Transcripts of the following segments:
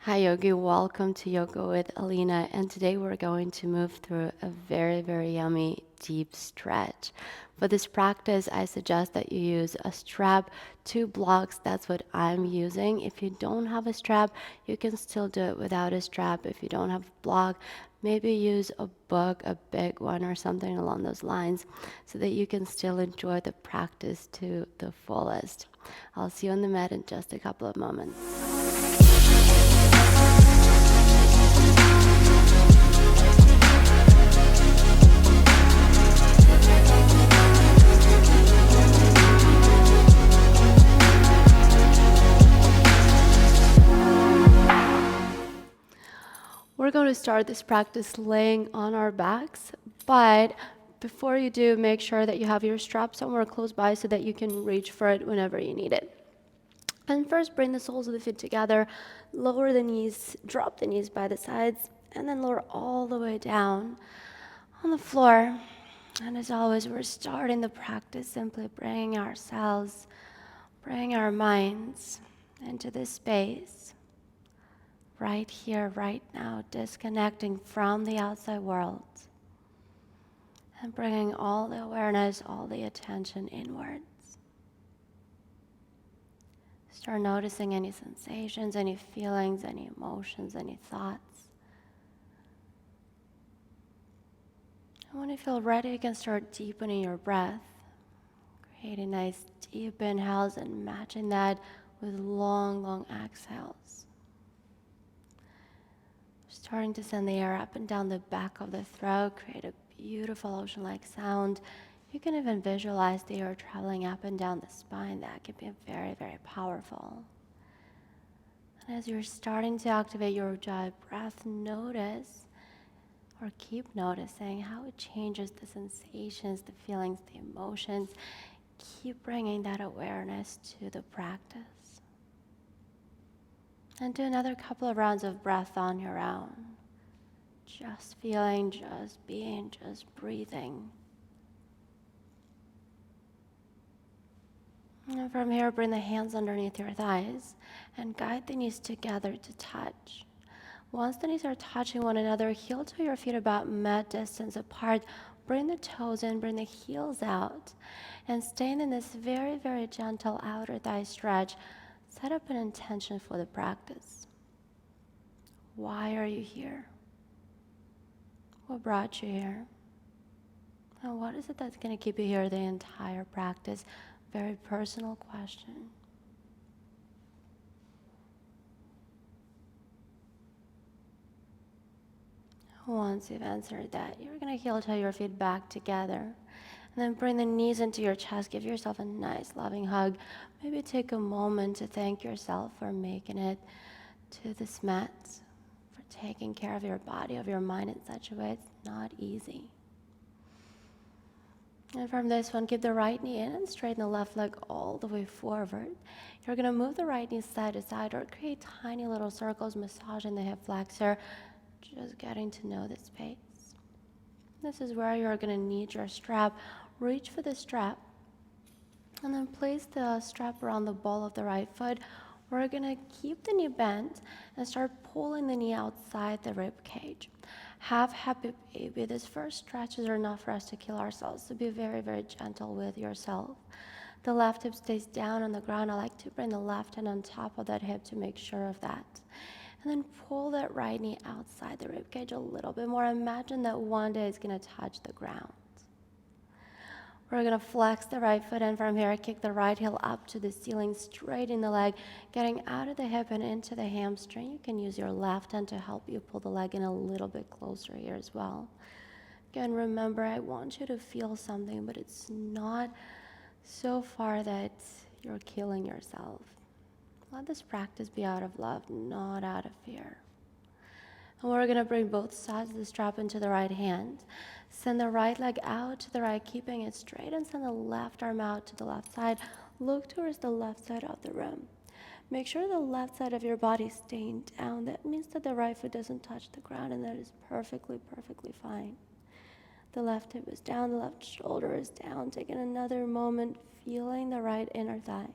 Hi Yogi, welcome to Yoga with Alina, and today we're going to move through a very, very yummy deep stretch. For this practice, I suggest that you use a strap, 2 blocks, that's what I'm using. If you don't have a strap, you can still do it without a strap. If you don't have a block, maybe use a book, a big one or something along those lines, so that you can still enjoy the practice to the fullest. I'll see you on the mat in just a couple of moments. We're going to start this practice laying on our backs, but before you do, make sure that you have your strap somewhere close by so that you can reach for it whenever you need it. And first, bring the soles of the feet together, lower the knees, drop the knees by the sides, and then lower all the way down on the floor. And as always, we're starting the practice simply bringing ourselves, bringing our minds into this space right here, right now, disconnecting from the outside world and bringing all the awareness, all the attention inwards. Start noticing any sensations, any feelings, any emotions, any thoughts. And when you feel ready, you can start deepening your breath, creating nice deep inhales and matching that with long, long exhales. Starting to send the air up and down the back of the throat, create a beautiful ocean-like sound. You can even visualize the air traveling up and down the spine. That can be very, very powerful. And as you're starting to activate your Ujjayi breath, notice or keep noticing how it changes the sensations, the feelings, the emotions. Keep bringing that awareness to the practice. And do another couple of rounds of breath on your own. Just feeling, just being, just breathing. And from here, bring the hands underneath your thighs and guide the knees together to touch. Once the knees are touching one another, heel to your feet about mat distance apart. Bring the toes in, bring the heels out, and staying in this very, very gentle outer thigh stretch. Set up an intention for the practice. Why are you here? What brought you here? And what is it that's going to keep you here the entire practice? Very personal question. Once you've answered that, you're going to heel toe your feet back together. And then bring the knees into your chest. Give yourself a nice loving hug. Maybe take a moment to thank yourself for making it to this mat, for taking care of your body, of your mind in such a way it's not easy. And from this one, keep the right knee in and straighten the left leg all the way forward. You're going to move the right knee side to side or create tiny little circles, massaging the hip flexor, just getting to know the space. This is where you're going to need your strap. Reach for the strap and then place the strap around the ball of the right foot. We're going to keep the knee bent and start pulling the knee outside the rib cage. Have happy baby. These first stretches are not for us to kill ourselves, so be very, very gentle with yourself. The left hip stays down on the ground. I like to bring the left hand on top of that hip to make sure of that. And then pull that right knee outside the rib cage a little bit more. Imagine that one day it's going to touch the ground. We're going to flex the right foot, and from here, kick the right heel up to the ceiling, straighten the leg, getting out of the hip and into the hamstring. You can use your left hand to help you pull the leg in a little bit closer here as well. Again, remember, I want you to feel something, but it's not so far that you're killing yourself. Let this practice be out of love, not out of fear. And we're going to bring both sides of the strap into the right hand. Send the right leg out to the right, keeping it straight, and send the left arm out to the left side. Look towards the left side of the room. Make sure the left side of your body is staying down. That means that the right foot doesn't touch the ground, and that is perfectly, perfectly fine. The left hip is down, the left shoulder is down. Taking another moment, feeling the right inner thigh.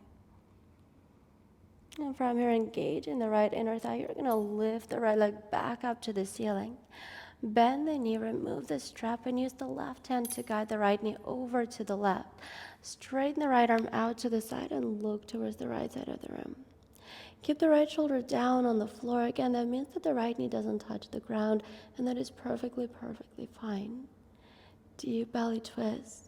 And from here, engage in the right inner thigh. You're gonna lift the right leg back up to the ceiling. Bend the knee, remove the strap, and use the left hand to guide the right knee over to the left. Straighten the right arm out to the side and look towards the right side of the room. Keep the right shoulder down on the floor. Again, that means that the right knee doesn't touch the ground, and that is perfectly, perfectly fine. Deep belly twist.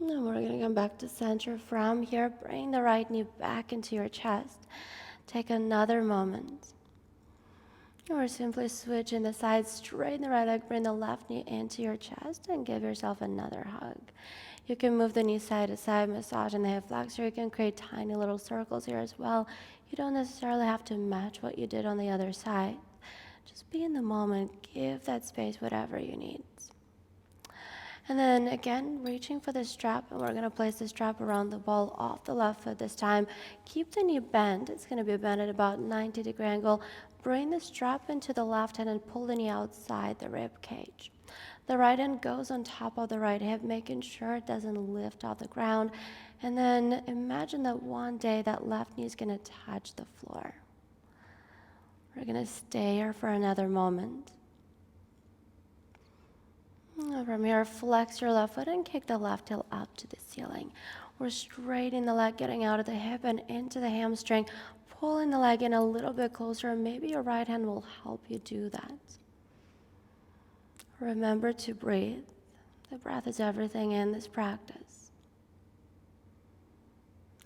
And we're gonna come back to center. From here, bring the right knee back into your chest. Take another moment. Or simply switch in the sides, straighten the right leg, bring the left knee into your chest, and give yourself another hug. You can move the knee side to side, massage in the hip flexor. You can create tiny little circles here as well. You don't necessarily have to match what you did on the other side. Just be in the moment, give that space whatever you need. And then again, reaching for the strap, and we're gonna place the strap around the ball off the left foot this time. Keep the knee bent. It's gonna be bent at about 90-degree angle. Bring the strap into the left hand and pull the knee outside the rib cage. The right hand goes on top of the right hip, making sure it doesn't lift off the ground. And then imagine that one day that left knee is gonna touch the floor. We're gonna stay here for another moment. From here, flex your left foot and kick the left heel up to the ceiling. We're straightening the leg, getting out of the hip and into the hamstring, pulling the leg in a little bit closer. Maybe your right hand will help you do that. Remember to breathe. The breath is everything in this practice.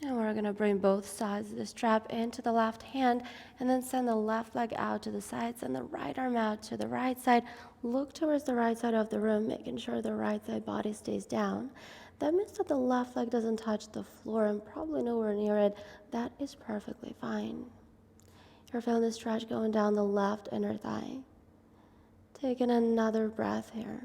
And we're going to bring both sides of the strap into the left hand and then send the left leg out to the side, send the right arm out to the right side. Look towards the right side of the room, making sure the right side body stays down. That means that the left leg doesn't touch the floor and probably nowhere near it. That is perfectly fine. You're feeling the stretch going down the left inner thigh. Taking another breath here.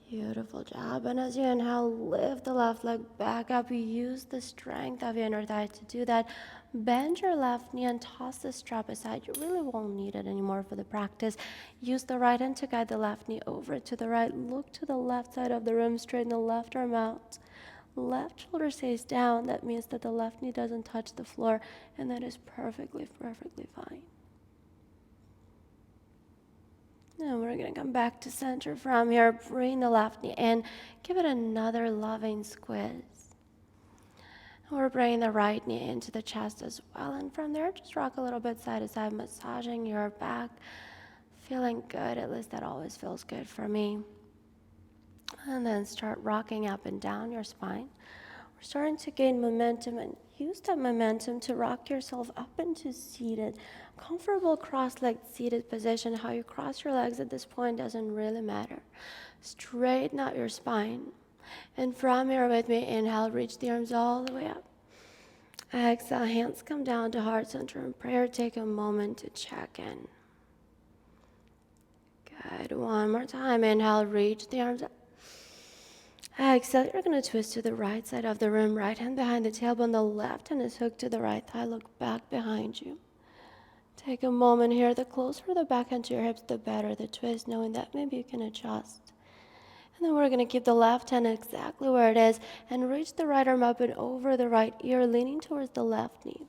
Beautiful job. And as you inhale, lift the left leg back up. Use the strength of your inner thigh to do that. Bend your left knee and toss the strap aside. You really won't need it anymore for the practice. Use the right hand to guide the left knee over to the right. Look to the left side of the room. Straighten the left arm out. Left shoulder stays down. That means that the left knee doesn't touch the floor, and that is perfectly, perfectly fine. And we're going to come back to center from here. Bring the left knee in. Give it another loving squeeze. And we're bringing the right knee into the chest as well. And from there, just rock a little bit side to side, massaging your back. Feeling good. At least that always feels good for me. And then start rocking up and down your spine. We're starting to gain momentum, and use that momentum to rock yourself up into seated, comfortable cross-legged seated position. How you cross your legs at this point doesn't really matter. Straighten out your spine. And from here with me, inhale, reach the arms all the way up. Exhale, hands come down to heart center in prayer. Take a moment to check in. Good. One more time. Inhale, reach the arms up. Exhale, you're going to twist to the right side of the room. Right hand behind the tailbone. The left hand is hooked to the right thigh. Look back behind you. Take a moment here. The closer the back hand to your hips, the better the twist, knowing that maybe you can adjust. And then we're going to keep the left hand exactly where it is and reach the right arm up and over the right ear, leaning towards the left knee.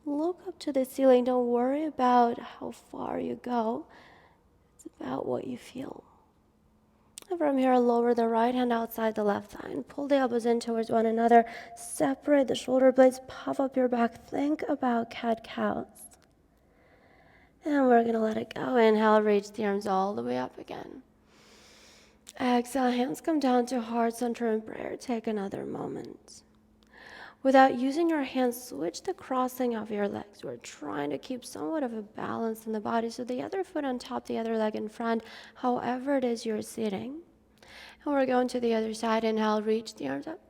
Look up to the ceiling. Don't worry about how far you go. It's about what you feel. And from here, lower the right hand outside the left thigh and pull the elbows in towards one another. Separate the shoulder blades, puff up your back. Think about cat-cows. And we're going to let it go. Inhale, reach the arms all the way up again. Exhale, hands come down to heart center in prayer. Take another moment. Without using your hands, switch the crossing of your legs. We're trying to keep somewhat of a balance in the body, so the other foot on top, the other leg in front, however it is you're sitting. And we're going to the other side. Inhale, reach the arms up.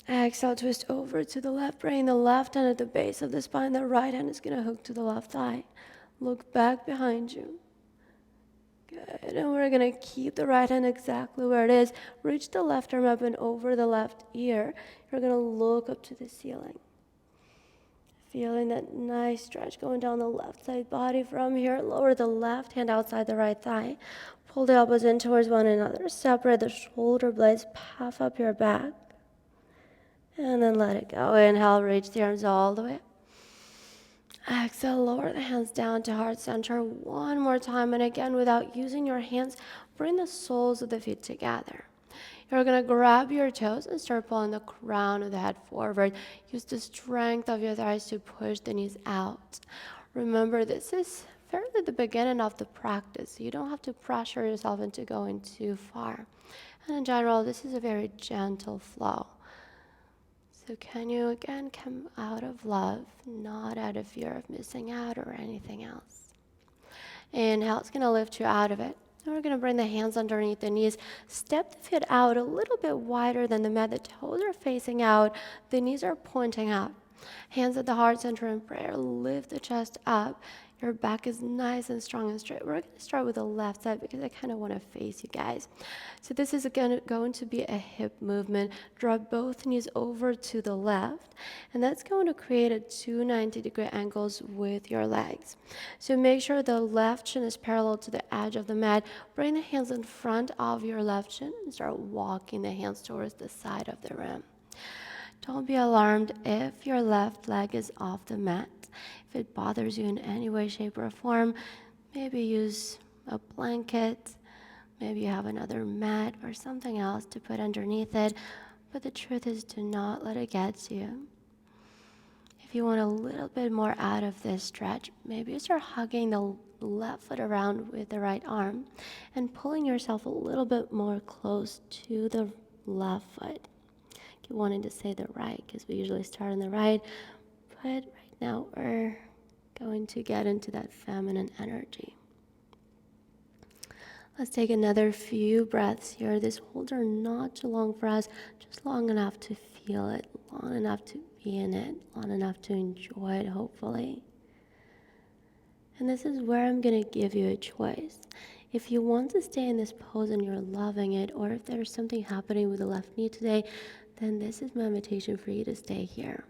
Exhale, twist over to the left, bring the left hand at the base of the spine. The right hand is going to hook to the left thigh. Look back behind you. Good. And we're going to keep the right hand exactly where it is. Reach the left arm up and over the left ear. You're going to look up to the ceiling. Feeling that nice stretch going down the left side body. From here, lower the left hand outside the right thigh. Pull the elbows in towards one another. Separate the shoulder blades. Puff up your back. And then let it go. Inhale, reach the arms all the way up. Exhale, lower the hands down to heart center one more time. And again, without using your hands, bring the soles of the feet together. You're going to grab your toes and start pulling the crown of the head forward. Use the strength of your thighs to push the knees out. Remember, this is fairly the beginning of the practice. You don't have to pressure yourself into going too far. And in general, this is a very gentle flow. So can you again come out of love, not out of fear of missing out or anything else? Inhale, it's going to lift you out of it. And we're going to bring the hands underneath the knees. Step the feet out a little bit wider than the mat. The toes are facing out. The knees are pointing up. Hands at the heart center in prayer. Lift the chest up. Your back is nice and strong and straight. We're going to start with the left side because I kind of want to face you guys. So this is going to be a hip movement. Drop both knees over to the left, and that's going to create a 290-degree angles with your legs. So make sure the left shin is parallel to the edge of the mat. Bring the hands in front of your left shin and start walking the hands towards the side of the room. Don't be alarmed if your left leg is off the mat. If it bothers you in any way, shape, or form, maybe use a blanket, maybe you have another mat or something else to put underneath it. But the truth is, do not let it get to you. If you want a little bit more out of this stretch, maybe you start hugging the left foot around with the right arm and pulling yourself a little bit more close to the left foot. You wanted to say the right because we usually start on the right, but right now we're going to get into that feminine energy. Let's take another few breaths here. These holds are not too long for us, just long enough to feel it, long enough to be in it, long enough to enjoy it, hopefully. And this is where I'm going to give you a choice. If you want to stay in this pose and you're loving it, or if there's something happening with the left knee today, then this is my invitation for you to stay here.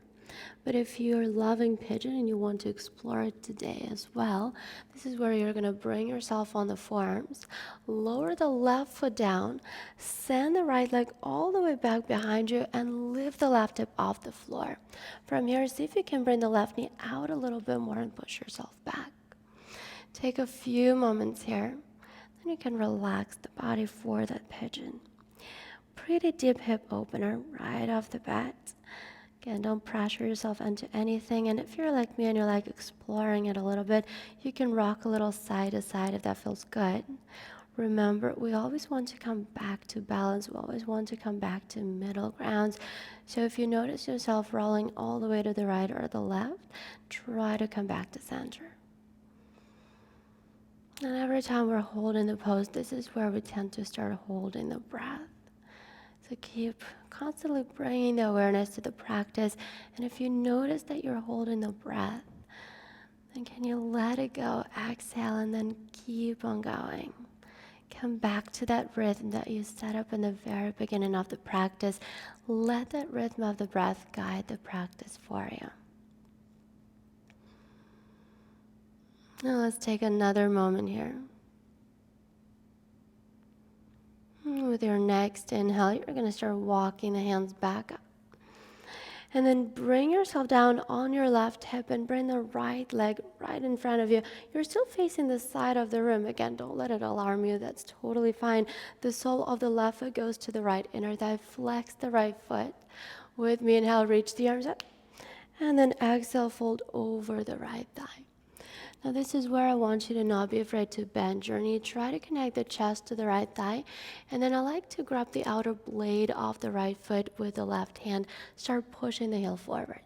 But if you're loving pigeon and you want to explore it today as well, this is where you're going to bring yourself on the forearms, lower the left foot down, send the right leg all the way back behind you, and lift the left hip off the floor. From here, see if you can bring the left knee out a little bit more and push yourself back. Take a few moments here, then you can relax the body for that pigeon. Pretty deep hip opener right off the bat. Again, don't pressure yourself into anything. And if you're like me and you're like exploring it a little bit, you can rock a little side to side if that feels good. Remember, we always want to come back to balance. We always want to come back to middle grounds. So if you notice yourself rolling all the way to the right or the left, try to come back to center. And every time we're holding the pose, this is where we tend to start holding the breath. So keep constantly bringing the awareness to the practice. And if you notice that you're holding the breath, then can you let it go, exhale, and then keep on going. Come back to that rhythm that you set up in the very beginning of the practice. Let that rhythm of the breath guide the practice for you. Now let's take another moment here. With your next inhale, you're going to start walking the hands back up. And then bring yourself down on your left hip and bring the right leg right in front of you. You're still facing the side of the room. Again, don't let it alarm you. That's totally fine. The sole of the left foot goes to the right inner thigh. Flex the right foot. With me, inhale, reach the arms up. And then exhale, fold over the right thigh. Now this is where I want you to not be afraid to bend your knee. Try to connect the chest to the right thigh. And then I like to grab the outer blade of the right foot with the left hand. Start pushing the heel forward.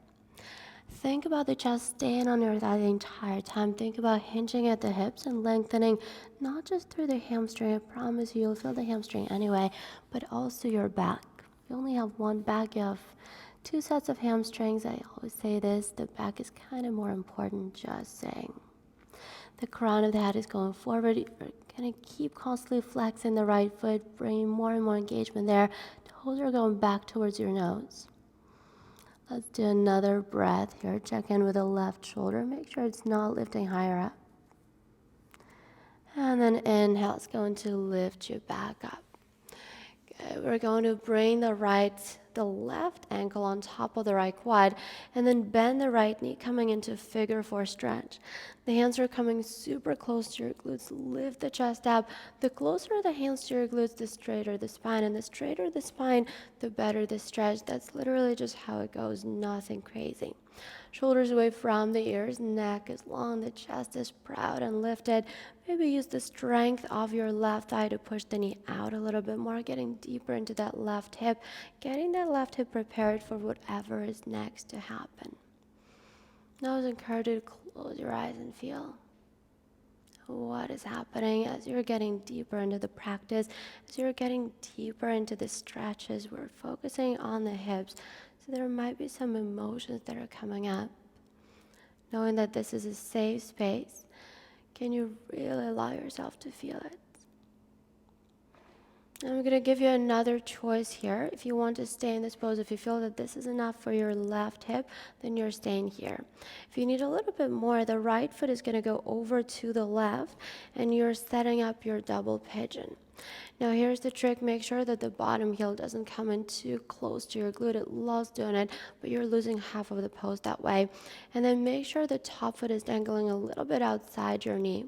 Think about the chest staying on your thigh the entire time. Think about hinging at the hips and lengthening, not just through the hamstring. I promise you'll feel the hamstring anyway, but also your back. You only have one back. You have two sets of hamstrings. I always say this. The back is kind of more important, just saying. The crown of the head is going forward. You're going to keep constantly flexing the right foot, bringing more and more engagement there. Toes are going back towards your nose. Let's do another breath here. Check in with the left shoulder. Make sure it's not lifting higher up. And then inhale, it's going to lift you back up. Good. We're going to bring the right the left ankle on top of the right quad, and then bend the right knee coming into figure 4 stretch. The hands are coming super close to your glutes. Lift the chest up. The closer the hands to your glutes, the straighter the spine, and the straighter the spine, the better the stretch. That's literally just how it goes, nothing crazy. Shoulders away from the ears, neck is long, the chest is proud and lifted. Maybe use the strength of your left thigh to push the knee out a little bit more, getting deeper into that left hip, getting that left hip prepared for whatever is next to happen. Now I was encouraged to close your eyes and feel what is happening as you're getting deeper into the practice, as you're getting deeper into the stretches. We're focusing on the hips, so there might be some emotions that are coming up. Knowing that this is a safe space, can you really allow yourself to feel it? I'm going to give you another choice here. If you want to stay in this pose, if you feel that this is enough for your left hip, then you're staying here. If you need a little bit more, the right foot is going to go over to the left, and you're setting up your double pigeon. Now here's the trick. Make sure that the bottom heel doesn't come in too close to your glute. It loves doing it, but you're losing half of the pose that way. And then make sure the top foot is dangling a little bit outside your knee.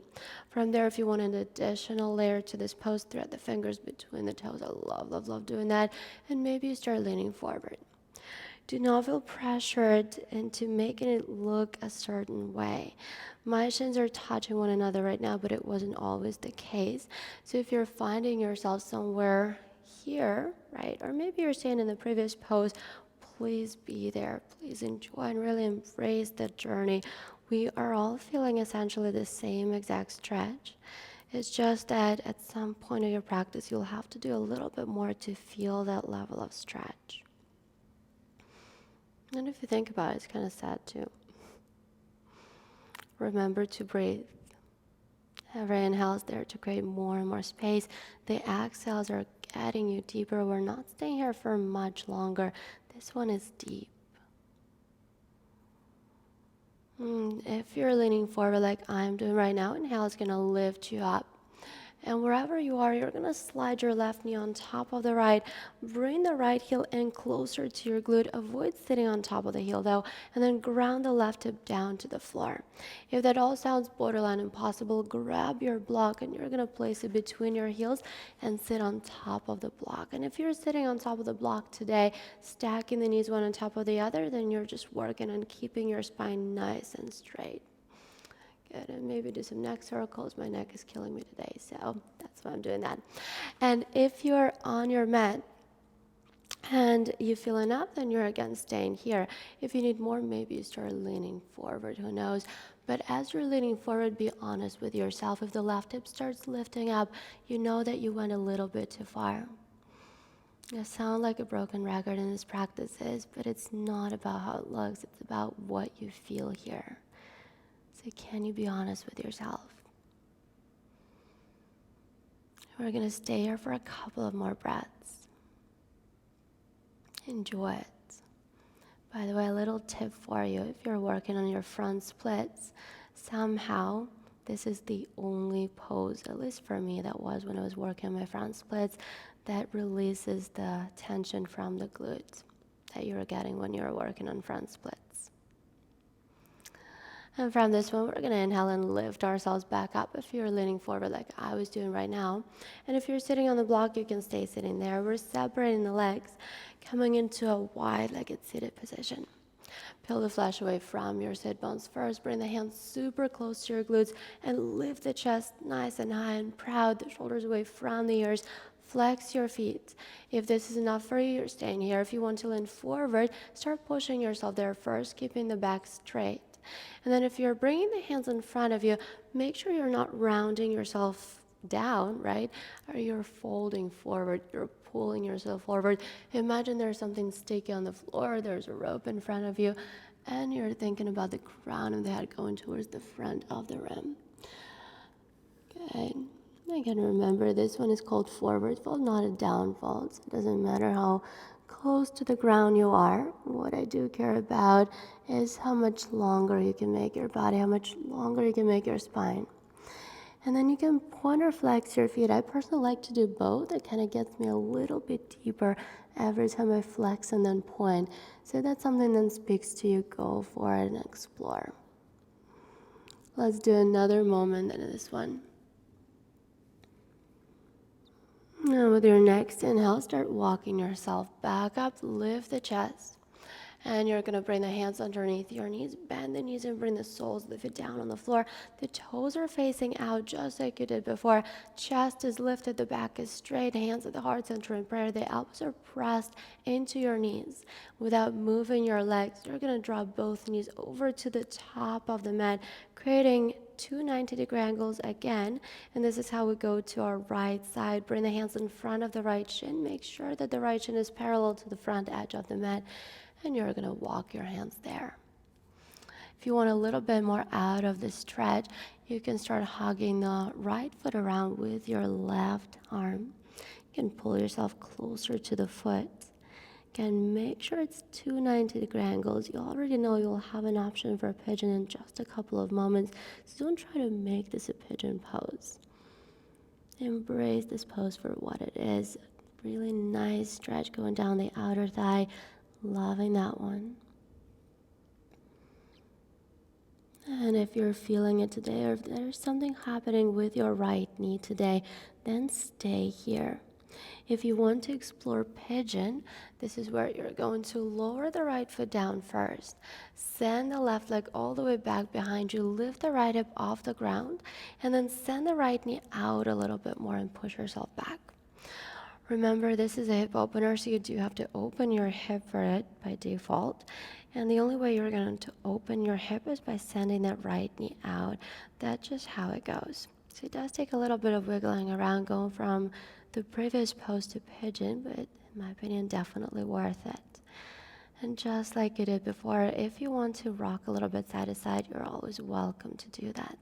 From there, if you want an additional layer to this pose, thread the fingers between the toes. I love, love, love doing that. And maybe you start leaning forward. Do not feel pressured into making it look a certain way. My shins are touching one another right now, but it wasn't always the case. So if you're finding yourself somewhere here, right, or maybe you're staying in the previous pose, please be there. Please enjoy and really embrace the journey. We are all feeling essentially the same exact stretch. It's just that at some point of your practice, you'll have to do a little bit more to feel that level of stretch. And if you think about it, it's kind of sad too. Remember to breathe. Every inhale is there to create more and more space. The exhales are getting you deeper. We're not staying here for much longer. This one is deep. If you're leaning forward like I'm doing right now, inhale is going to lift you up. And wherever you are, you're going to slide your left knee on top of the right. Bring the right heel in closer to your glute. Avoid sitting on top of the heel though. And then ground the left hip down to the floor. If that all sounds borderline impossible, grab your block and you're going to place it between your heels and sit on top of the block. And if you're sitting on top of the block today, stacking the knees one on top of the other, then you're just working on keeping your spine nice and straight. Good, and maybe do some neck circles. My neck is killing me today, so that's why I'm doing that. And if you're on your mat and you feel enough, then you're again staying here. If you need more, maybe you start leaning forward, who knows. But as you're leaning forward, be honest with yourself. If the left hip starts lifting up, you know that you went a little bit too far. I sound like a broken record in this practice, but it's not about how it looks. It's about what you feel here. So can you be honest with yourself? We're going to stay here for a couple of more breaths. Enjoy it. By the way, a little tip for you. If you're working on your front splits, somehow this is the only pose, at least for me that was when I was working on my front splits, that releases the tension from the glutes that you were getting when you were working on front splits. And from this one, we're going to inhale and lift ourselves back up if you're leaning forward like I was doing right now. And if you're sitting on the block, you can stay sitting there. We're separating the legs, coming into a wide-legged seated position. Peel the flesh away from your sit bones first. Bring the hands super close to your glutes and lift the chest nice and high and proud. The shoulders away from the ears. Flex your feet. If this is enough for you, you're staying here. If you want to lean forward, start pushing yourself there first, keeping the back straight. And then if you're bringing the hands in front of you, make sure you're not rounding yourself down, right? Or you're folding forward, you're pulling yourself forward. Imagine there's something sticky on the floor, there's a rope in front of you, and you're thinking about the crown of the head going towards the front of the rim. Good. Again, remember, this one is called forward fold, not a down fold. So it doesn't matter how close to the ground you are. What I do care about is how much longer you can make your body, how much longer you can make your spine. And then you can point or flex your feet. I personally like to do both. It kind of gets me a little bit deeper every time I flex and then point. So if that's something that speaks to you, go for it and explore. Let's do another moment in this one. Now with your next inhale, start walking yourself back up, lift the chest. And you're going to bring the hands underneath your knees, bend the knees and bring the soles of the feet down on the floor. The toes are facing out just like you did before. Chest is lifted, the back is straight, hands at the heart center in prayer. The elbows are pressed into your knees. Without moving your legs, you're going to draw both knees over to the top of the mat, creating two 90-degree angles again. And this is how we go to our right side. Bring the hands in front of the right shin. Make sure that the right shin is parallel to the front edge of the mat. And you're going to walk your hands there. If you want a little bit more out of the stretch, you can start hugging the right foot around with your left arm. You can pull yourself closer to the foot. Again, make sure it's two 90-degree angles. You already know you'll have an option for a pigeon in just a couple of moments, so don't try to make this a pigeon pose. Embrace this pose for what it is. Really nice stretch going down the outer thigh. Loving that one. And if you're feeling it today, or if there's something happening with your right knee today, then stay here. If you want to explore pigeon, this is where you're going to lower the right foot down first. Send the left leg all the way back behind you. Lift the right hip off the ground. And then send the right knee out a little bit more and push yourself back. Remember, this is a hip opener, so you do have to open your hip for it by default. And the only way you're going to open your hip is by sending that right knee out. That's just how it goes. So it does take a little bit of wiggling around going from the previous pose to pigeon, but in my opinion, definitely worth it. And just like you did before, if you want to rock a little bit side to side, you're always welcome to do that.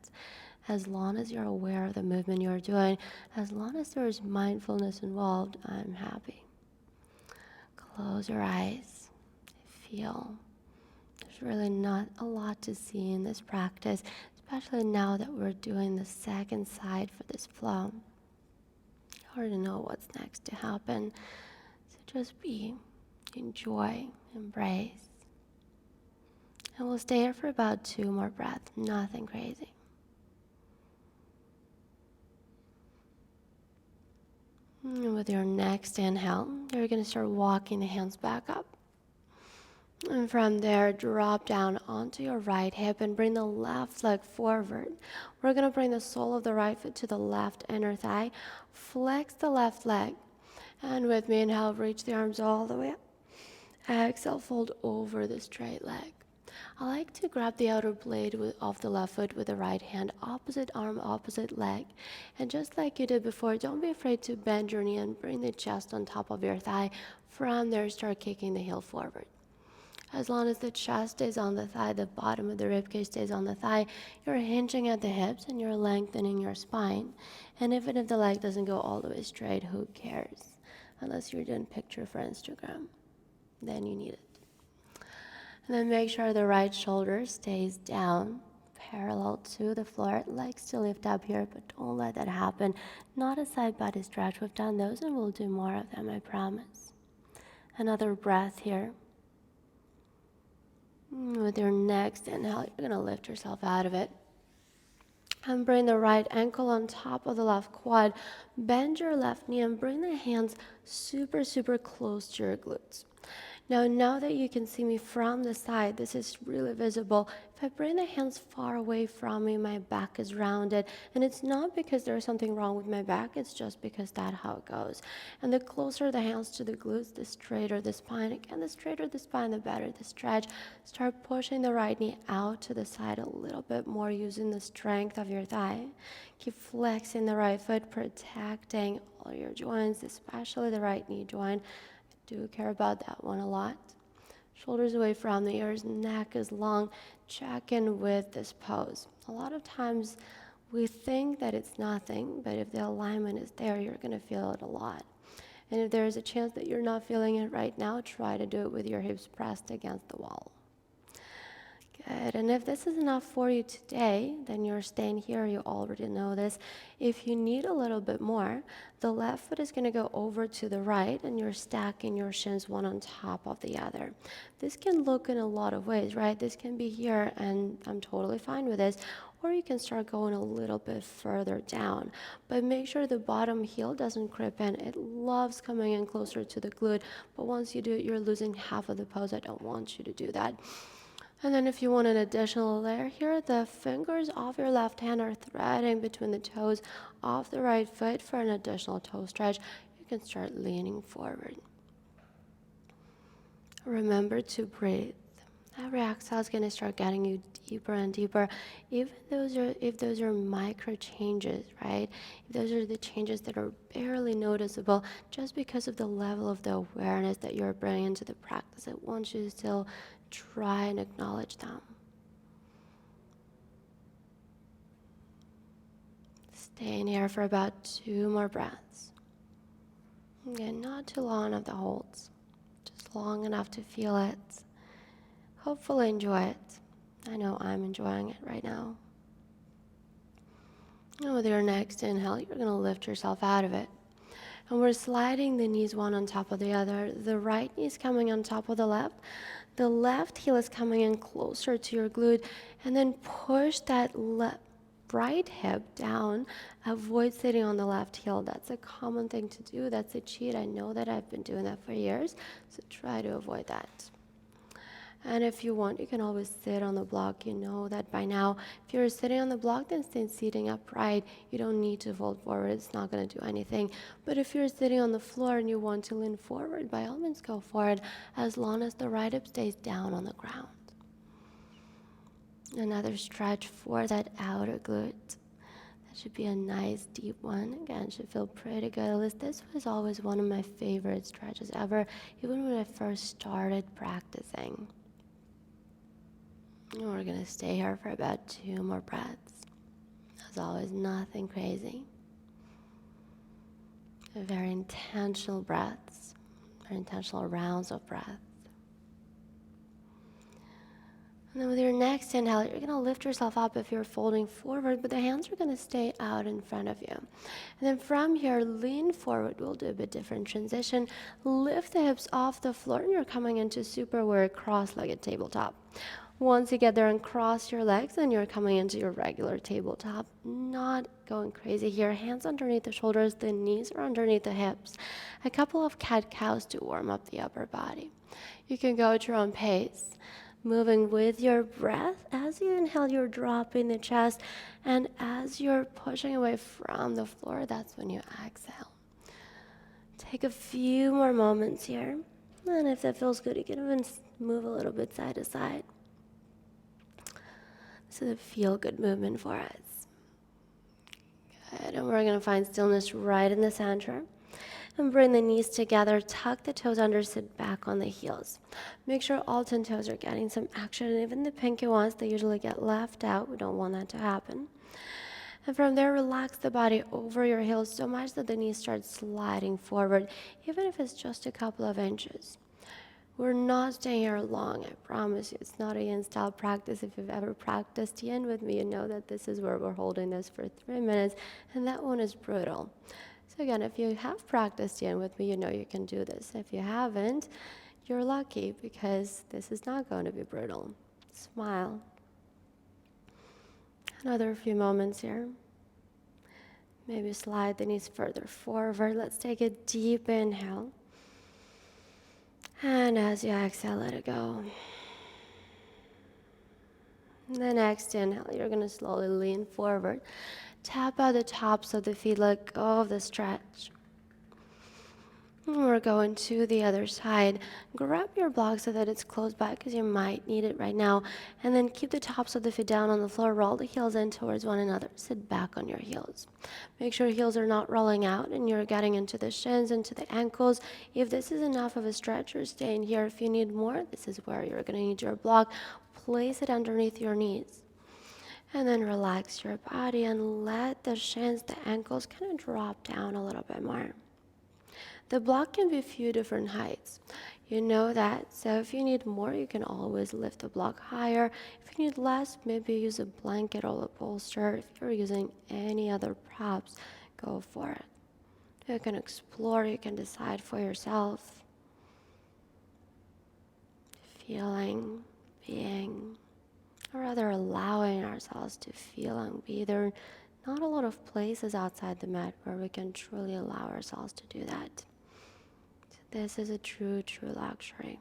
As long as you're aware of the movement you're doing, as long as there is mindfulness involved, I'm happy. Close your eyes. Feel. There's really not a lot to see in this practice, especially now that we're doing the second side for this flow. You already know what's next to happen. So just be, enjoy, embrace. And we'll stay here for about 2 more breaths, nothing crazy. And with your next inhale, you're going to start walking the hands back up. And from there, drop down onto your right hip and bring the left leg forward. We're going to bring the sole of the right foot to the left inner thigh. Flex the left leg. And with me, inhale, reach the arms all the way up. Exhale, fold over the straight leg. I like to grab the outer blade of the left foot with the right hand, opposite arm, opposite leg. And just like you did before, don't be afraid to bend your knee and bring the chest on top of your thigh. From there, start kicking the heel forward. As long as the chest stays on the thigh, the bottom of the ribcage stays on the thigh, you're hinging at the hips and you're lengthening your spine. And even if the leg doesn't go all the way straight, who cares? Unless you're doing picture for Instagram, then you need it. And then make sure the right shoulder stays down, parallel to the floor. Legs to lift up here, but don't let that happen. Not a side body stretch. We've done those and we'll do more of them, I promise. Another breath here. With your next inhale, you're going to lift yourself out of it. And bring the right ankle on top of the left quad. Bend your left knee and bring the hands super, super close to your glutes. Now that you can see me from the side, this is really visible. If I bring the hands far away from me, my back is rounded. And it's not because there's something wrong with my back, it's just because that's how it goes. And the closer the hands to the glutes, the straighter the spine. Again, the straighter the spine, the better the stretch. Start pushing the right knee out to the side a little bit more using the strength of your thigh. Keep flexing the right foot, protecting all your joints, especially the right knee joint. Do care about that one a lot. Shoulders away from the ears, neck is long. Check in with this pose. A lot of times we think that it's nothing, but if the alignment is there, you're going to feel it a lot. And if there's a chance that you're not feeling it right now, try to do it with your hips pressed against the wall. Good. And if this is enough for you today, then you're staying here. You already know this. If you need a little bit more, the left foot is going to go over to the right, and you're stacking your shins one on top of the other. This can look in a lot of ways, right? This can be here, and I'm totally fine with this. Or you can start going a little bit further down. But make sure the bottom heel doesn't creep in. It loves coming in closer to the glute, but once you do it, you're losing half of the pose. I don't want you to do that. And then if you want an additional layer here, the fingers of your left hand are threading between the toes of the right foot for an additional toe stretch. You can start leaning forward. Remember to breathe. Every exhale is going to start getting you deeper and deeper. Even if those are micro changes, right? If those are the changes that are barely noticeable, just because of the level of the awareness that you're bringing into the practice, I want you to still try and acknowledge them. Stay in here for about 2 more breaths. Again, not too long of the holds, just long enough to feel it. Hopefully enjoy it. I know I'm enjoying it right now. And with your next inhale, you're going to lift yourself out of it. And we're sliding the knees one on top of the other. The right knee is coming on top of the left. The left heel is coming in closer to your glute. And then push that right hip down. Avoid sitting on the left heel. That's a common thing to do. That's a cheat. I know that I've been doing that for years. So try to avoid that. And if you want, you can always sit on the block. You know that by now. If you're sitting on the block, then stay sitting upright. You don't need to fold forward. It's not going to do anything. But if you're sitting on the floor and you want to lean forward, by all means go forward, as long as the right hip stays down on the ground. Another stretch for that outer glute. That should be a nice deep one. Again, should feel pretty good. At least this was always one of my favorite stretches ever, even when I first started practicing. And we're going to stay here for about 2 more breaths. As always, nothing crazy. Very intentional breaths, very intentional rounds of breath. And then with your next inhale, you're going to lift yourself up if you're folding forward, but the hands are going to stay out in front of you. And then from here, lean forward. We'll do a bit different transition. Lift the hips off the floor, and you're coming into super weird cross-legged tabletop. Once you get there and cross your legs, then you're coming into your regular tabletop. Not going crazy here. Hands underneath the shoulders, the knees are underneath the hips. A couple of cat-cows to warm up the upper body. You can go at your own pace. Moving with your breath. As you inhale, you're dropping the chest. And as you're pushing away from the floor, that's when you exhale. Take a few more moments here. And if that feels good, you can even move a little bit side to side. This is a feel-good movement for us. Good. And we're going to find stillness right in the center. And bring the knees together, tuck the toes under, sit back on the heels. Make sure all 10 toes are getting some action, and even the pinky ones, they usually get left out. We don't want that to happen. And from there, relax the body over your heels so much that the knees start sliding forward, even if it's just a couple of inches. We're not staying here long, I promise you. It's not a yin-style practice. If you've ever practiced yin with me, you know that this is where we're holding this for 3 minutes, and that one is brutal. So again, if you have practiced yin with me, you know you can do this. If you haven't, you're lucky because this is not going to be brutal. Smile. Another few moments here. Maybe slide the knees further forward. Let's take a deep inhale. And as you exhale, let it go. And the next inhale, you're going to slowly lean forward. Tap out the tops of the feet, let go of the stretch. And we're going to the other side. Grab your block so that it's close by because you might need it right now. And then keep the tops of the feet down on the floor. Roll the heels in towards one another. Sit back on your heels. Make sure heels are not rolling out and you're getting into the shins, into the ankles. If this is enough of a stretch, you're staying here. If you need more, this is where you're going to need your block. Place it underneath your knees. And then relax your body and let the shins, the ankles kind of drop down a little bit more. The block can be a few different heights. You know that, so if you need more, you can always lift the block higher. If you need less, maybe use a blanket or a bolster. If you're using any other props, go for it. You can explore, you can decide for yourself. Feeling, being, or rather allowing ourselves to feel and be. There are not a lot of places outside the mat where we can truly allow ourselves to do that. So this is a true luxury.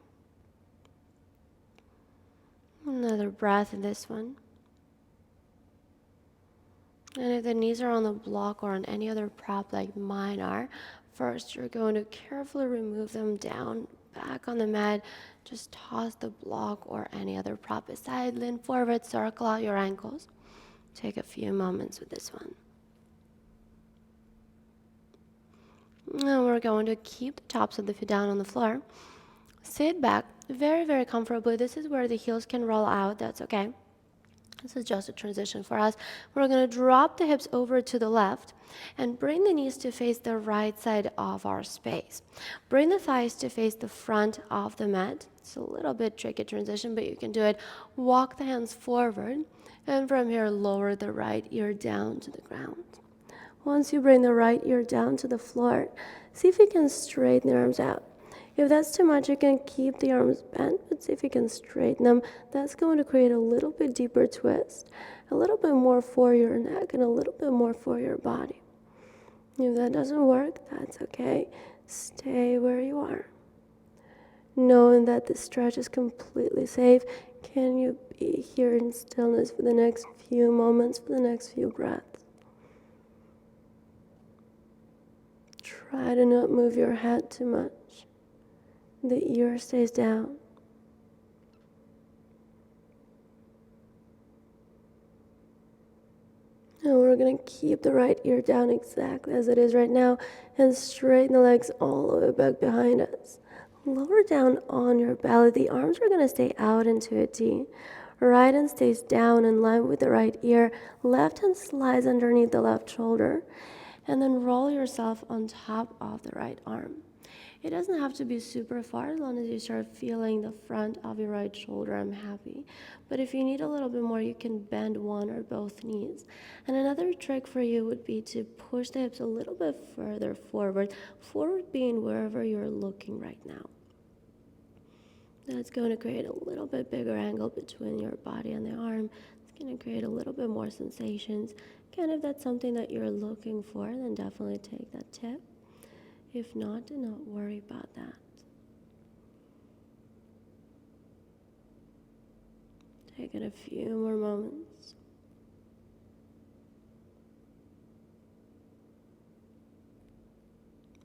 Another breath in this one. And if the knees are on the block or on any other prop like mine are, first you're going to carefully remove them down, back on the mat. Just toss the block or any other prop aside, lean forward, circle out your ankles. Take a few moments with this one. Now we're going to keep the tops of the feet down on the floor. Sit back very comfortably. This is where the heels can roll out. That's okay. This is just a transition for us. We're going to drop the hips over to the left and bring the knees to face the right side of our space. Bring the thighs to face the front of the mat. It's a little bit tricky transition, but you can do it. Walk the hands forward, and from here, lower the right ear down to the ground. Once you bring the right ear down to the floor, see if you can straighten the arms out. If that's too much, you can keep the arms bent, but see if you can straighten them. That's going to create a little bit deeper twist, a little bit more for your neck, and a little bit more for your body. If that doesn't work, that's okay. Stay where you are. Knowing that the stretch is completely safe, can you be here in stillness for the next few moments, for the next few breaths? Try to not move your head too much. The ear stays down. And we're going to keep the right ear down exactly as it is right now and straighten the legs all the way back behind us. Lower down on your belly. The arms are going to stay out into a T. Right hand stays down in line with the right ear. Left hand slides underneath the left shoulder. And then roll yourself on top of the right arm. It doesn't have to be super far. As long as you start feeling the front of your right shoulder, I'm happy. But if you need a little bit more, you can bend one or both knees. And another trick for you would be to push the hips a little bit further forward being wherever you're looking right now. That's going to create a little bit bigger angle between your body and the arm. It's going to create a little bit more sensations. Again, if that's something that you're looking for, then definitely take that tip. If not, do not worry about that. Take it a few more moments.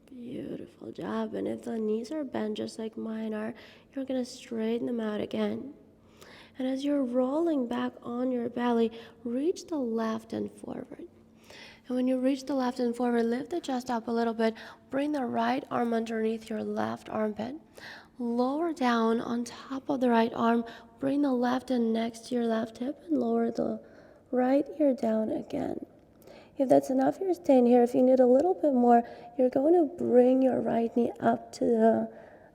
Beautiful job. And if the knees are bent just like mine are, you're going to straighten them out again. And as you're rolling back on your belly, reach the left and forward. And when you reach the left and forward, lift the chest up a little bit. Bring the right arm underneath your left armpit. Lower down on top of the right arm. Bring the left hand next to your left hip and lower the right ear down again. If that's enough, you're staying here. If you need a little bit more, you're going to bring your right knee up to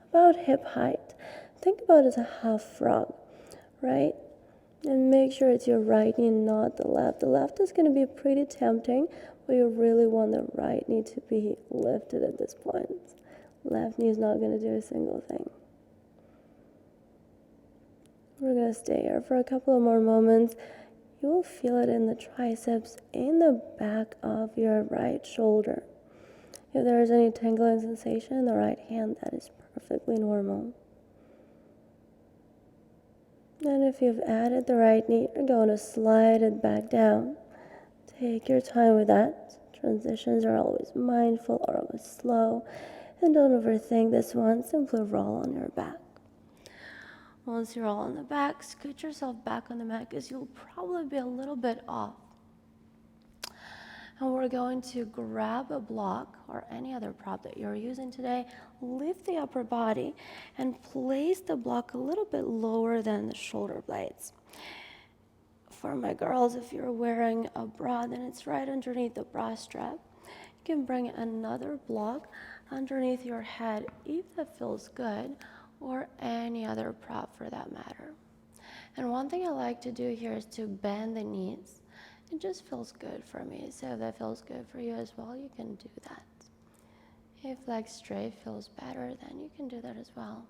about hip height. Think about it as a half frog, right? And make sure it's your right knee, not the left. The left is going to be pretty tempting, but you really want the right knee to be lifted at this point. Left knee is not going to do a single thing. We're going to stay here for a couple of more moments. You will feel it in the triceps, in the back of your right shoulder. If there is any tingling sensation in the right hand, that is perfectly normal. And if you've added the right knee, you're going to slide it back down. Take your time with that. Transitions are always mindful or always slow. And don't overthink this one. Simply roll on your back. Once you're all on the back, scoot yourself back on the mat because you'll probably be a little bit off. And we're going to grab a block or any other prop that you're using today, lift the upper body, and place the block a little bit lower than the shoulder blades. For my girls, if you're wearing a bra, then it's right underneath the bra strap. You can bring another block underneath your head if that feels good, or any other prop for that matter. And one thing I like to do here is to bend the knees. It just feels good for me, so if that feels good for you as well, you can do that. If leg straight feels better, then you can do that as well.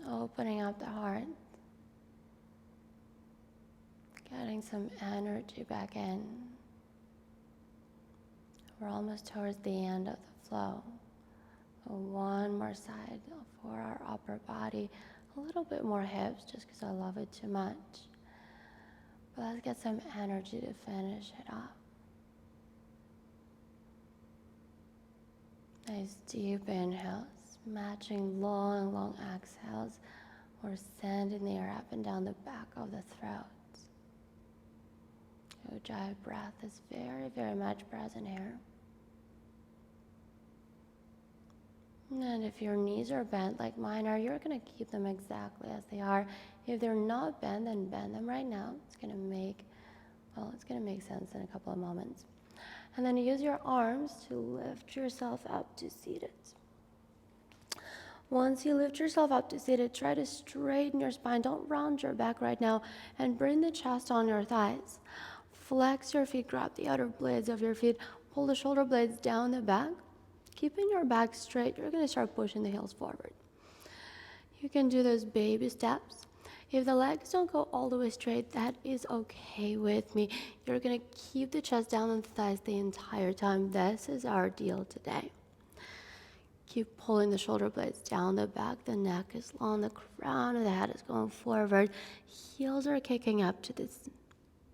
Opening up the heart, getting some energy back in. We're almost towards the end of the flow. One more side for our upper body, a little bit more hips just because I love it too much. But let's get some energy to finish it up. Nice deep inhales, matching long, long exhales. We're sending the air up and down the back of the throat. Ujjayi breath is very, very much present here. And if your knees are bent like mine are, you're going to keep them exactly as they are. If they're not bent, then bend them right now. It's going to make sense in a couple of moments. And then use your arms to lift yourself up to seated. Once you lift yourself up to seated, try to straighten your spine. Don't round your back right now, and bring the chest on your thighs. Flex your feet, grab the outer blades of your feet, pull the shoulder blades down the back. Keeping your back straight, you're going to start pushing the heels forward. You can do those baby steps. If the legs don't go all the way straight, that is okay with me. You're going to keep the chest down on the thighs the entire time. This is our deal today. Keep pulling the shoulder blades down the back. The neck is long. The crown of the head is going forward. Heels are kicking up to this,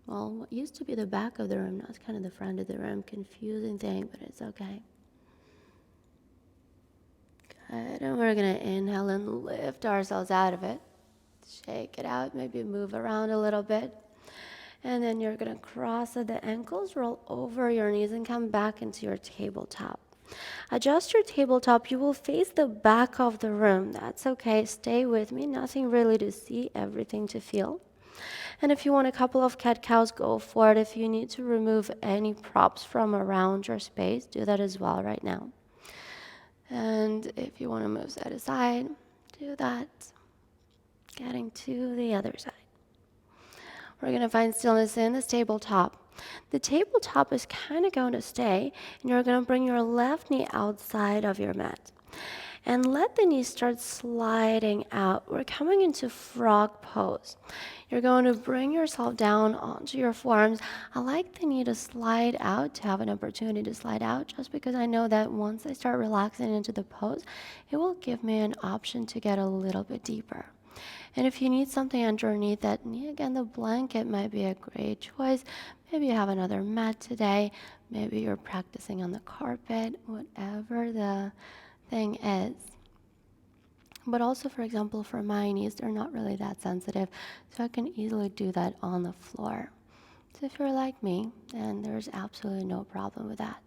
what used to be the back of the room. Now it's kind of the front of the room. Confusing thing, but it's okay. Good, and we're going to inhale and lift ourselves out of it. Shake it out, maybe move around a little bit. And then you're going to cross at the ankles, roll over your knees, and come back into your tabletop. Adjust your tabletop. You will face the back of the room. That's okay. Stay with me. Nothing really to see, everything to feel. And if you want a couple of cat-cows, go for it. If you need to remove any props from around your space, do that as well right now. And if you want to move side to side, do that. Getting to the other side. We're going to find stillness in this tabletop. The tabletop is kind of going to stay, and you're going to bring your left knee outside of your mat. And let the knees start sliding out. We're coming into frog pose. You're going to bring yourself down onto your forearms. I like the knee to slide out, to have an opportunity to slide out, just because I know that once I start relaxing into the pose, it will give me an option to get a little bit deeper. And if you need something underneath that knee, again, the blanket might be a great choice. Maybe you have another mat today. Maybe you're practicing on the carpet, whatever the thing is. But also, for example, for my knees, they're not really that sensitive, so I can easily do that on the floor. So if you're like me, then there's absolutely no problem with that.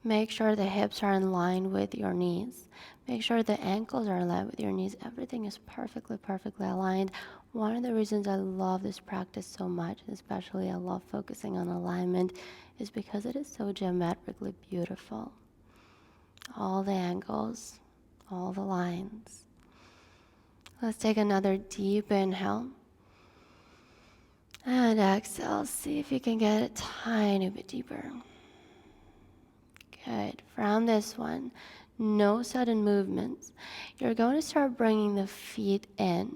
Make sure the hips are in line with your knees. Make sure the ankles are in line with your knees. Everything is perfectly aligned. One of the reasons I love this practice so much, especially I love focusing on alignment, is because it is so geometrically beautiful. All the angles, all the lines. Let's take another deep inhale. And exhale. See if you can get a tiny bit deeper. Good. From this one, no sudden movements. You're going to start bringing the feet in.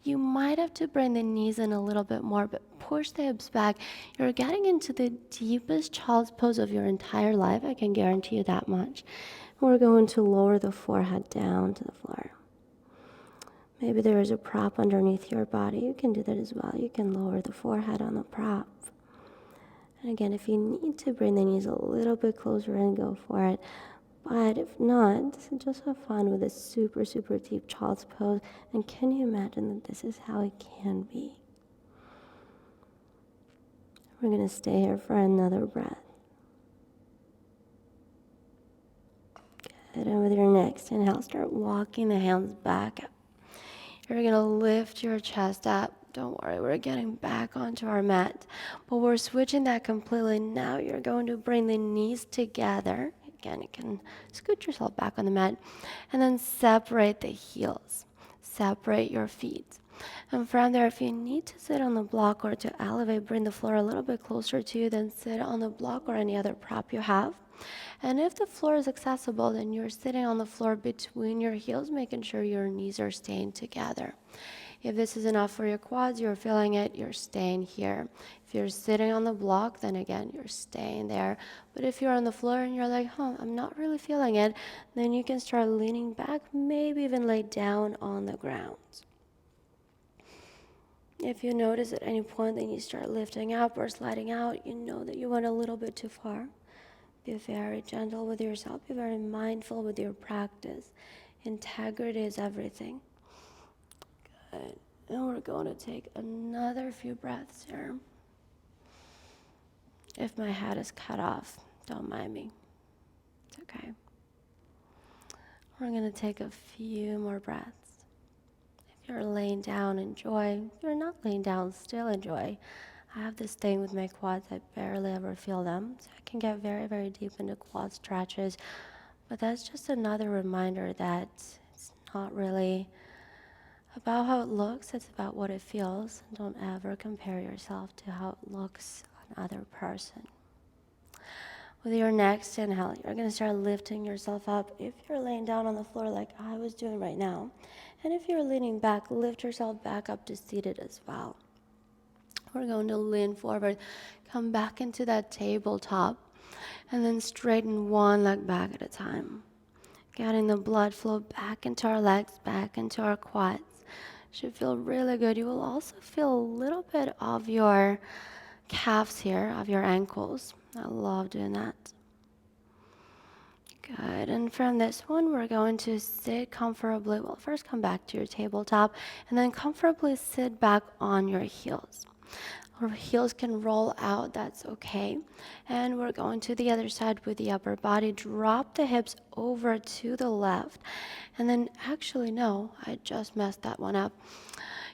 You might have to bring the knees in a little bit more, but push the hips back. You're getting into the deepest child's pose of your entire life. I can guarantee you that much. We're going to lower the forehead down to the floor. Maybe there is a prop underneath your body. You can do that as well. You can lower the forehead on the prop. And again, if you need to bring the knees a little bit closer in, go for it. But if not, just have fun with this super deep child's pose. And can you imagine that this is how it can be? We're going to stay here for another breath. Good. And with your next inhale, start walking the hands back up. You're going to lift your chest up. Don't worry, we're getting back onto our mat. But we're switching that completely. Now you're going to bring the knees together. Again, you can scoot yourself back on the mat and then separate the heels. Separate your feet. And from there, if you need to sit on the block or to elevate, bring the floor a little bit closer to you, then sit on the block or any other prop you have. And if the floor is accessible, then you're sitting on the floor between your heels, making sure your knees are staying together. If this is enough for your quads, you're feeling it, you're staying here. If you're sitting on the block, then again, you're staying there. But if you're on the floor and you're like, I'm not really feeling it, then you can start leaning back, maybe even lay down on the ground. If you notice at any point that you start lifting up or sliding out, you know that you went a little bit too far. Be very gentle with yourself. Be very mindful with your practice. Integrity is everything. Good. And we're going to take another few breaths here. If my head is cut off, don't mind me. It's okay. We're going to take a few more breaths. If you're laying down, enjoy. If you're not laying down, still enjoy. I have this thing with my quads, I barely ever feel them. So I can get very, very deep into quad stretches. But that's just another reminder that it's not really about how it looks, it's about what it feels. Don't ever compare yourself to how it looks on other person. With your next inhale, you're going to start lifting yourself up. If you're laying down on the floor like I was doing right now, and if you're leaning back, lift yourself back up to seated as well. We're going to lean forward, come back into that tabletop, and then straighten one leg back at a time. Getting the blood flow back into our legs, back into our quads. Should feel really good. You will also feel a little bit of your calves here, of your ankles. I love doing that. Good. And from this one, we're going to sit comfortably. Well, first come back to your tabletop and then comfortably sit back on your heels. Our heels can roll out, that's okay. And we're going to the other side with the upper body. Drop the hips over to the left. And then, actually, no, I just messed that one up.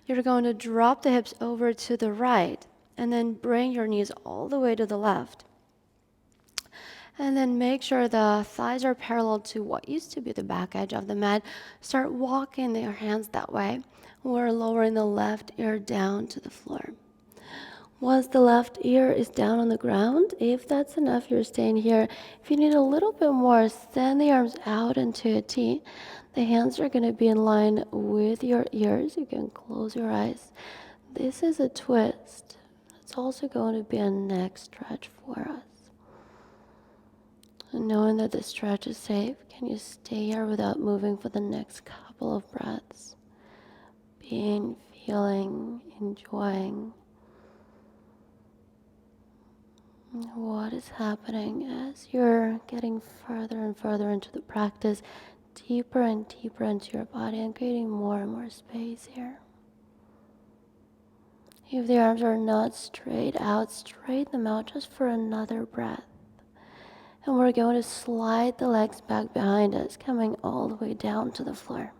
You're going to drop the hips over to the right and then bring your knees all the way to the left. And then make sure the thighs are parallel to what used to be the back edge of the mat. Start walking your hands that way. We're lowering the left ear down to the floor. Once the left ear is down on the ground, if that's enough, you're staying here. If you need a little bit more, send the arms out into a T. The hands are going to be in line with your ears. You can close your eyes. This is a twist. It's also going to be a neck stretch for us. And knowing that the stretch is safe, can you stay here without moving for the next couple of breaths? Being, feeling, enjoying what is happening as you're getting further and further into the practice, deeper and deeper into your body and creating more and more space here. If the arms are not straight out, straighten them out just for another breath. And we're going to slide the legs back behind us, coming all the way down to the floor.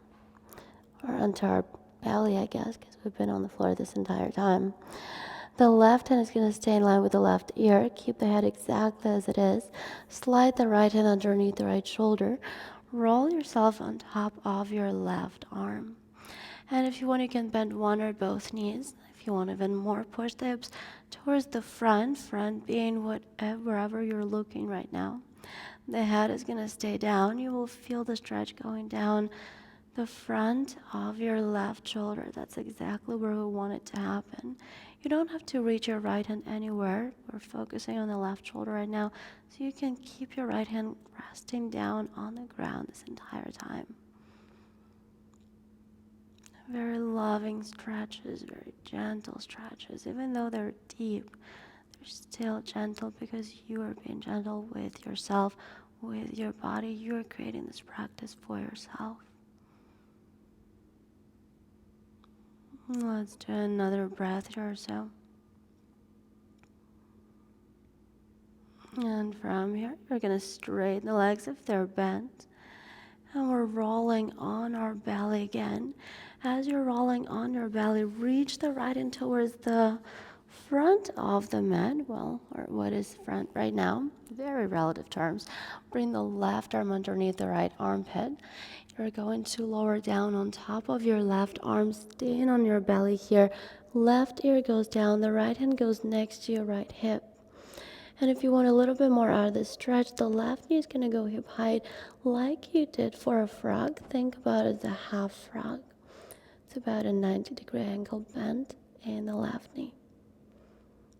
Or onto our belly, I guess, because we've been on the floor this entire time. The left hand is going to stay in line with the left ear. Keep the head exactly as it is. Slide the right hand underneath the right shoulder. Roll yourself on top of your left arm. And if you want, you can bend one or both knees. If you want even more, push the hips towards the front being wherever you're looking right now. The head is going to stay down. You will feel the stretch going down the front of your left shoulder. That's exactly where we want it to happen. You don't have to reach your right hand anywhere. We're focusing on the left shoulder right now, so you can keep your right hand resting down on the ground this entire time. Very loving stretches, very gentle stretches. Even though they're deep, they're still gentle because you are being gentle with yourself, with your body. You are creating this practice for yourself. Let's do another breath here or so. And from here, we're going to straighten the legs if they're bent. And we're rolling on our belly again. As you're rolling on your belly, reach the right hand towards the front of the mat, well, or what is front right now, very relative terms. Bring the left arm underneath the right armpit. You're going to lower down on top of your left arm, staying on your belly here. Left ear goes down, the right hand goes next to your right hip. And if you want a little bit more out of the stretch, the left knee is going to go hip height like you did for a frog. Think about it as a half frog. It's about a 90-degree angle bend in the left knee.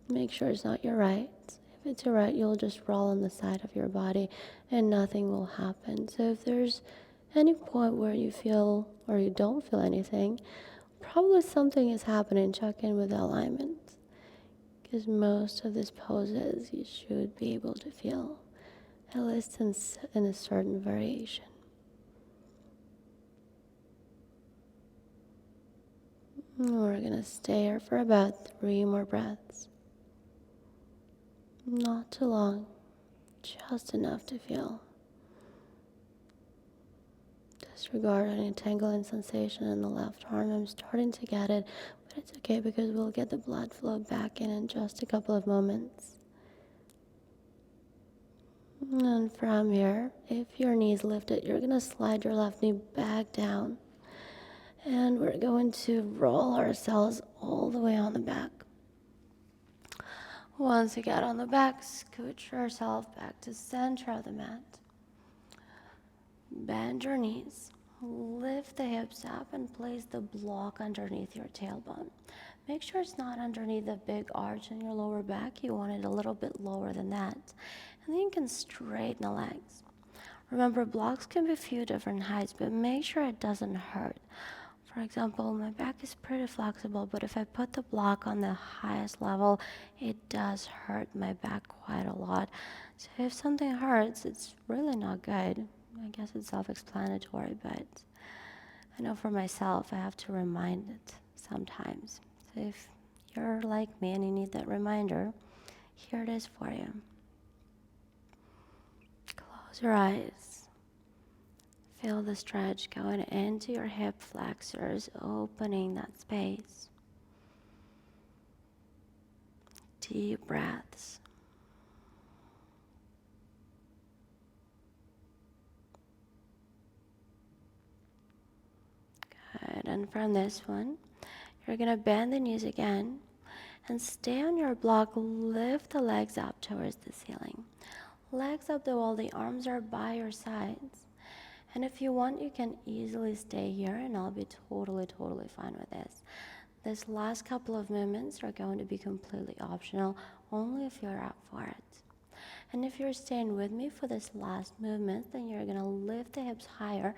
Make sure it's not your right. If it's your right, you'll just roll on the side of your body and nothing will happen. So if there's any point where you feel or you don't feel anything, probably something is happening. Check in with the alignment. Because most of these poses you should be able to feel, at least in a certain variation. We're going to stay here for about 3 more breaths. Not too long, just enough to feel. Disregard any tingling sensation in the left arm. I'm starting to get it, but it's okay because we'll get the blood flow back in just a couple of moments. And from here, if your knee is lifted, you're going to slide your left knee back down. And we're going to roll ourselves all the way on the back. Once you get on the back, scooch yourself back to center of the mat. Bend your knees. Lift the hips up and place the block underneath your tailbone. Make sure it's not underneath the big arch in your lower back. You want it a little bit lower than that. And then you can straighten the legs. Remember, blocks can be a few different heights, but make sure it doesn't hurt. For example, my back is pretty flexible, but if I put the block on the highest level, it does hurt my back quite a lot. So if something hurts, it's really not good. I guess it's self-explanatory, but I know for myself, I have to remind it sometimes. So if you're like me and you need that reminder, here it is for you. Close your eyes. Feel the stretch going into your hip flexors, opening that space. Deep breaths. Good, and from this one, you're going to bend the knees again and stay on your block. Lift the legs up towards the ceiling. Legs up the wall, the arms are by your sides. And if you want, you can easily stay here and I'll be totally fine with this. This last couple of movements are going to be completely optional, only if you're up for it. And if you're staying with me for this last movement, then you're going to lift the hips higher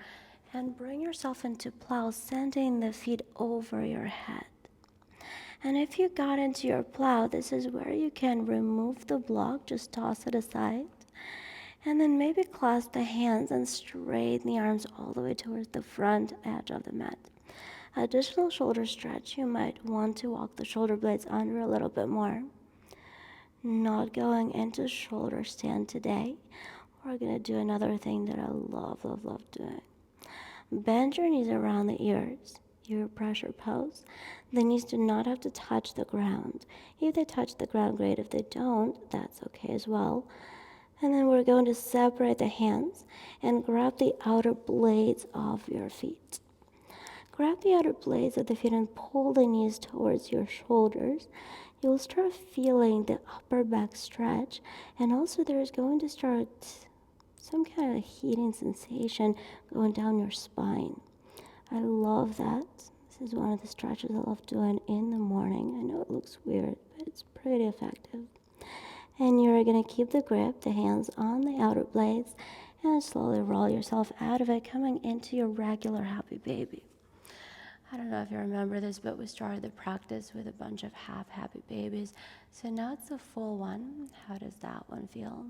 and bring yourself into plow, sending the feet over your head. And if you got into your plow, this is where you can remove the block, just toss it aside. And then maybe clasp the hands and straighten the arms all the way towards the front edge of the mat. Additional shoulder stretch, you might want to walk the shoulder blades under a little bit more. Not going into shoulder stand today. We're going to do another thing that I love doing. Bend your knees around the ears. Ear pressure pose. The knees do not have to touch the ground. If they touch the ground, great. If they don't, that's okay as well. And then we're going to separate the hands and grab the outer blades of your feet. Grab the outer blades of the feet and pull the knees towards your shoulders. You'll start feeling the upper back stretch, and also there's going to start some kind of heating sensation going down your spine. I love that. This is one of the stretches I love doing in the morning. I know it looks weird, but it's pretty effective. And you're going to keep the grip, the hands on the outer blades, and slowly roll yourself out of it, coming into your regular happy baby. I don't know if you remember this, but we started the practice with a bunch of half happy babies. So now it's a full one. How does that one feel?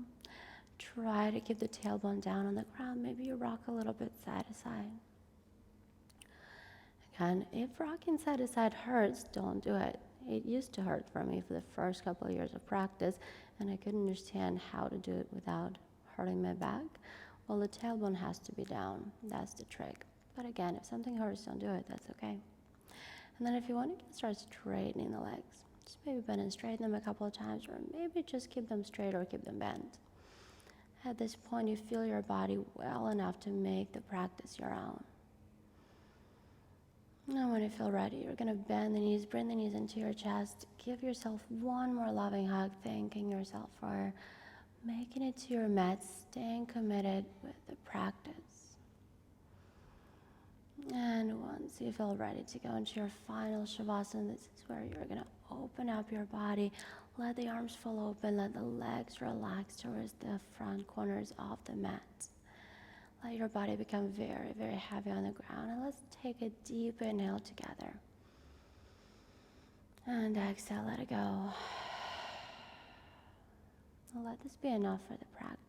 Try to keep the tailbone down on the ground. Maybe you rock a little bit side to side. Again, if rocking side to side hurts, don't do it. It used to hurt for me for the first couple of years of practice, and I couldn't understand how to do it without hurting my back. Well, the tailbone has to be down. That's the trick. But again, if something hurts, don't do it. That's okay. And then if you want, you can start straightening the legs. Just maybe bend and straighten them a couple of times, or maybe just keep them straight or keep them bent. At this point, you feel your body well enough to make the practice your own. Now when you feel ready, you're going to bend the knees, bring the knees into your chest. Give yourself one more loving hug, thanking yourself for making it to your mat, staying committed with the practice. And once you feel ready to go into your final Shavasana, this is where you're going to open up your body. Let the arms fall open, let the legs relax towards the front corners of the mat. Let your body become very, very heavy on the ground. And let's take a deep inhale together. And exhale, let it go. Let this be enough for the practice.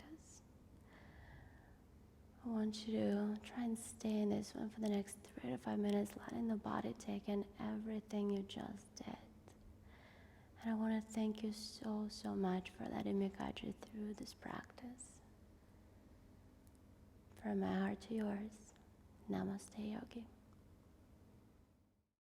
I want you to try and stay in this one for the next 3 to 5 minutes, letting the body take in everything you just did. And I want to thank you so, so much for letting me guide you through this practice. From my heart to yours, Namaste, Yogi.